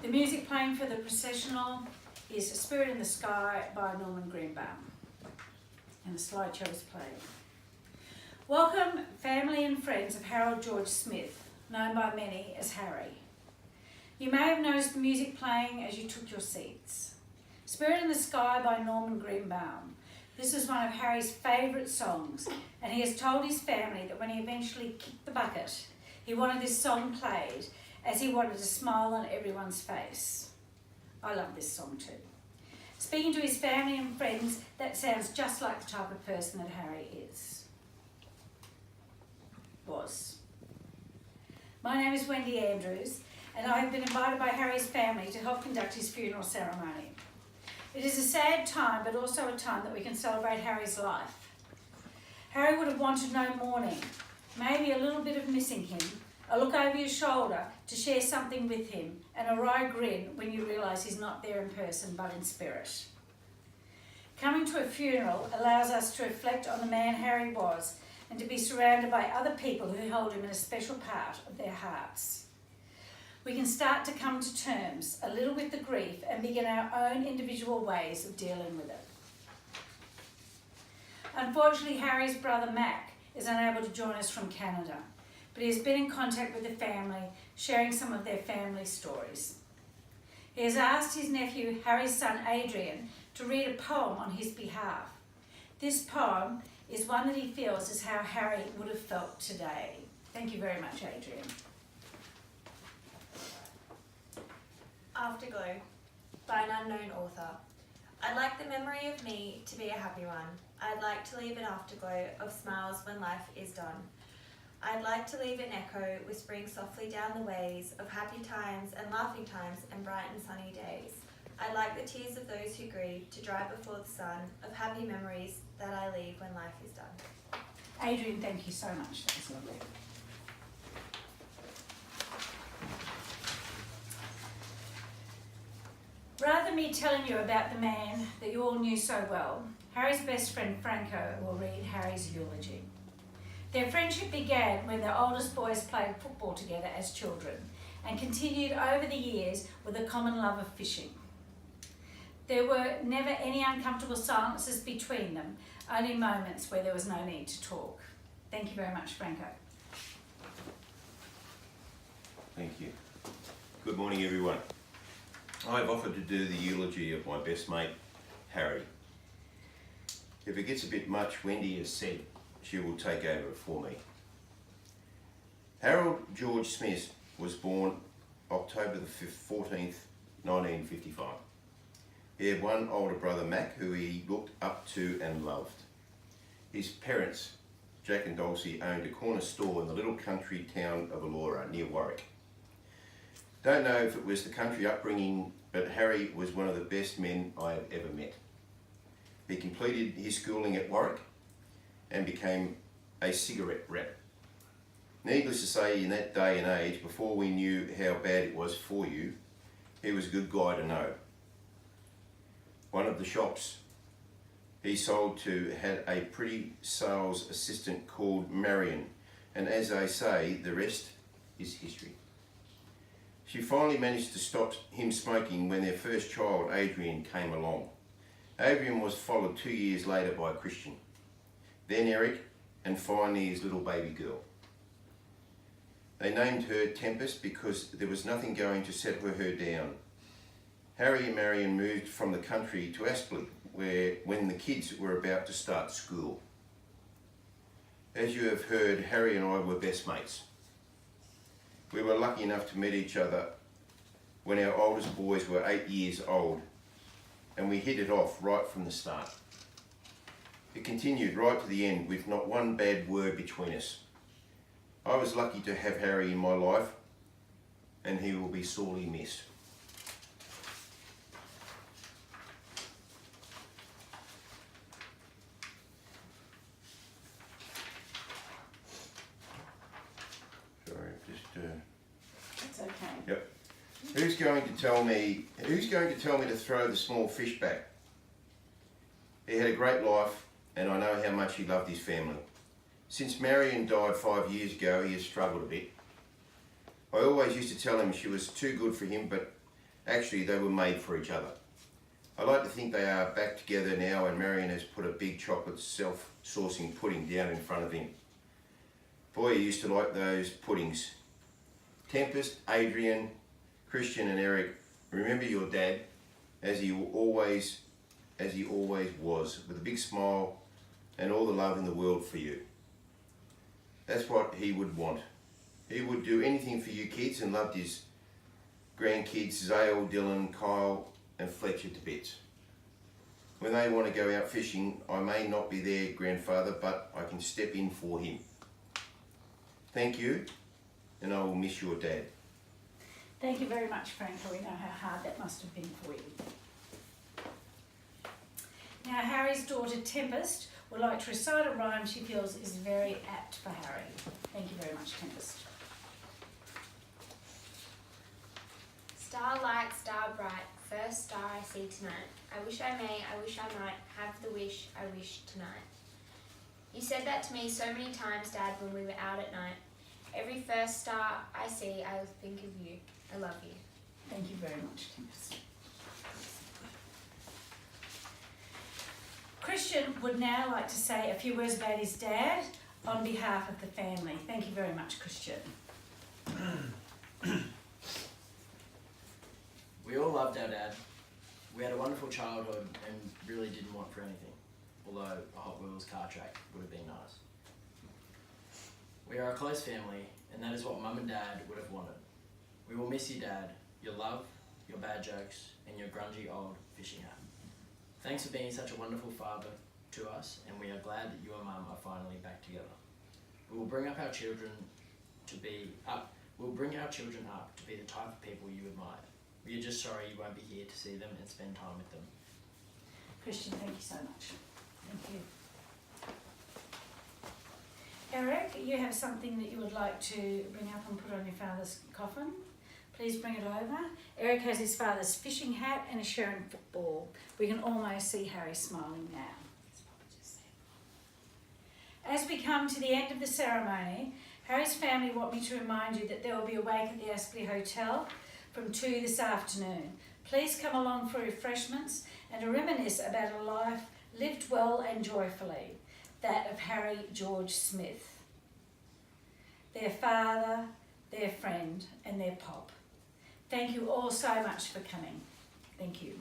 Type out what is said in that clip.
The music playing for the processional is Spirit in the Sky by Norman Greenbaum. And the slideshow is playing. Welcome, family and friends of Harold George Smith, known by many as Harry. You may have noticed the music playing as you took your seats. Spirit in the Sky by Norman Greenbaum. This is one of Harry's favourite songs, and he has told his family that when he eventually kicked the bucket, he wanted this song played as he wanted to smile on everyone's face. I love this song too. Speaking to his family and friends, that sounds just like the type of person that Harry was. My name is Wendy Andrews, and I have been invited by Harry's family to help conduct his funeral ceremony. It is a sad time, but also a time that we can celebrate Harry's life. Harry would have wanted no mourning, maybe a little bit of missing him, a look over your shoulder to share something with him, and a wry grin when you realise he's not there in person but in spirit. Coming to a funeral allows us to reflect on the man Harry was and to be surrounded by other people who hold him in a special part of their hearts. We can start to come to terms a little with the grief and begin our own individual ways of dealing with it. Unfortunately, Harry's brother Mac is unable to join us from Canada, but he has been in contact with the family, sharing some of their family stories. He has asked his nephew, Harry's son Adrian, to read a poem on his behalf. This poem is one that he feels is how Harry would have felt today. Thank you very much, Adrian. Afterglow, by an unknown author. I'd like the memory of me to be a happy one. I'd like to leave an afterglow of smiles when life is done. I'd like to leave an echo whispering softly down the ways of happy times and laughing times and bright and sunny days. I'd like the tears of those who grieve to dry before the sun of happy memories that I leave when life is done. Adrian, thank you so much. That was lovely. Rather than me telling you about the man that you all knew so well, Harry's best friend Franco will read Harry's eulogy. Their friendship began when their oldest boys played football together as children and continued over the years with a common love of fishing. There were never any uncomfortable silences between them, only moments where there was no need to talk. Thank you very much, Franco. Thank you. Good morning, everyone. I've offered to do the eulogy of my best mate, Harry. If it gets a bit much, Wendy has said she will take over for me. Harold George Smith was born October the 14th, 1955. He had one older brother, Mac, who he looked up to and loved. His parents, Jack and Dulcie, owned a corner store in the little country town of Elora, near Warwick. Don't know if it was the country upbringing, but Harry was one of the best men I have ever met. He completed his schooling at Warwick and became a cigarette rep. Needless to say, in that day and age, before we knew how bad it was for you, he was a good guy to know. One of the shops he sold to had a pretty sales assistant called Marion, and as they say, the rest is history. She finally managed to stop him smoking when their first child, Adrian, came along. Adrian was followed 2 years later by Christian, then Eric, and finally his little baby girl. They named her Tempest because there was nothing going to settle her down. Harry and Marion moved from the country to Aspley, when the kids were about to start school. As you have heard, Harry and I were best mates. We were lucky enough to meet each other when our oldest boys were 8 years old, and we hit it off right from the start. It continued right to the end with not one bad word between us. I was lucky to have Harry in my life, and he will be sorely missed. Sorry, It's okay. Yep. Who's going to tell me to throw the small fish back? He had a great life, and I know how much he loved his family. Since Marion died 5 years ago, he has struggled a bit. I always used to tell him she was too good for him, but Actually, they were made for each other. I like to think they are back together now, and Marion has put a big chocolate self-saucing pudding down in front of him. Boy, he used to like those puddings. Tempest, Adrian, Christian and Eric, remember your dad as he always was, with a big smile and all the love in the world for you. That's what he would want. He would do anything for you kids and loved his grandkids, Zale, Dylan, Kyle and Fletcher to bits. When they want to go out fishing, I may not be their grandfather, but I can step in for him. Thank you, and I will miss your dad. Thank you very much, Franco. We know how hard that must have been for you. Now, Harry's daughter, Tempest, would like to recite a rhyme she feels is very apt for Harry. Thank you very much, Tempest. Starlight, star bright, first star I see tonight. I wish I may, I wish I might, have the wish I wish tonight. You said that to me so many times, Dad, when we were out at night. Every first star I see, I think of you. I love you. Thank you very much, Tempest. Christian would now like to say a few words about his dad on behalf of the family. Thank you very much, Christian. We all loved our dad. We had a wonderful childhood and really didn't want for anything, although a Hot Wheels car track would have been nice. We are a close family, and that is what Mum and Dad would have wanted. We will miss you, Dad, your love, your bad jokes, and your grungy old fishing hat. Thanks for being such a wonderful father to us, and we are glad that you and Mum are finally back together. We will bring up our children to be the type of people you admire. We are just sorry you won't be here to see them and spend time with them. Christian, thank you so much. Thank you. Eric, you have something that you would like to bring up and put on your father's coffin. Please bring it over. Eric has his father's fishing hat and a Sherrin football. We can almost see Harry smiling now. As we come to the end of the ceremony, Harry's family want me to remind you that there will be a wake at the Aspley Hotel from 2 this afternoon. Please come along for refreshments and to reminisce about a life lived well and joyfully, that of Harry George Smith, their father, their friend and their pop. Thank you all so much for coming. Thank you.